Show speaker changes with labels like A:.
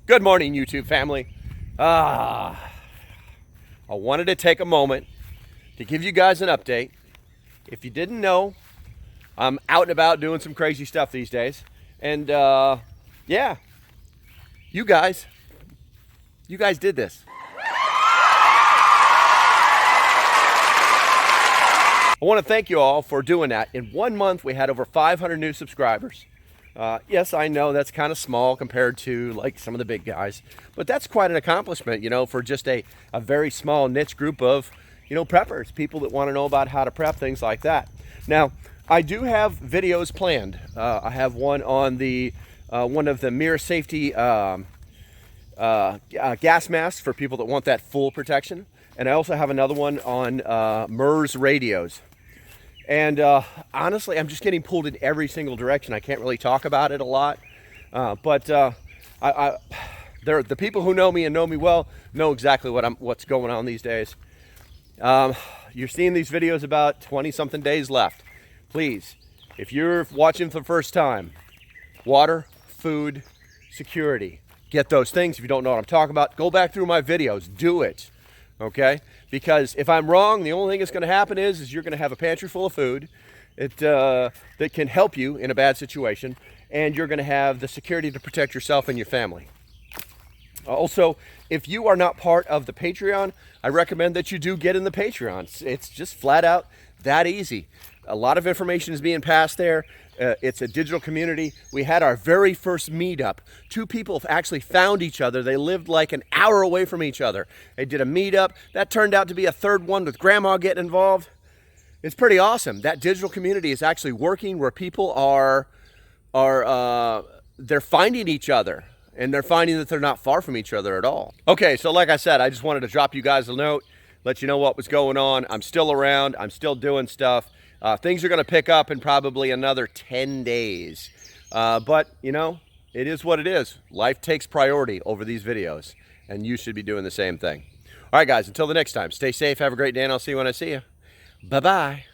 A: Good morning, YouTube family. I wanted to take a moment to give you guys an update. If you didn't know, I'm out and about doing some crazy stuff these days. And yeah, you guys did this. I want to thank you all for doing that. In 1 month, we had over 500 new subscribers. Yes, I know that's kind of small compared to like some of the big guys, but that's quite an accomplishment, you know, for just a very small niche group of, you know, preppers, people that want to know about how to prep, things like that. Now, I do have videos planned. I have one on the one of the mirror safety gas masks for people that want that full protection, and I also have another one on MERS radios. And honestly, I'm just getting pulled in every single direction. I can't really talk about it a lot, but the people who know me and know me well know exactly what's going on these days. You're seeing these videos about 20-something days left. Please, if you're watching for the first time, water, food, security, get those things. If you don't know what I'm talking about, go back through my videos. Do it. Okay? Because if I'm wrong, the only thing that's going to happen is you're going to have a pantry full of food that can help you in a bad situation, and you're going to have the security to protect yourself and your family. Also, if you are not part of the Patreon, I recommend that you do get in the Patreon. It's just flat out that easy. A lot of information is being passed there. It's a digital community. We had our very first meetup. 2 people actually found each other. They lived like an hour away from each other. They did a meetup. That turned out to be a third one with grandma getting involved. It's pretty awesome. That digital community is actually working where people they're finding each other, and they're finding that they're not far from each other at all. Okay, so like I said, I just wanted to drop you guys a note, let you know what was going on. I'm still around. I'm still doing stuff. Things are going to pick up in probably another 10 days. But, you know, it is what it is. Life takes priority over these videos, and you should be doing the same thing. All right, guys, until the next time, stay safe, have a great day, and I'll see you when I see you. Bye-bye.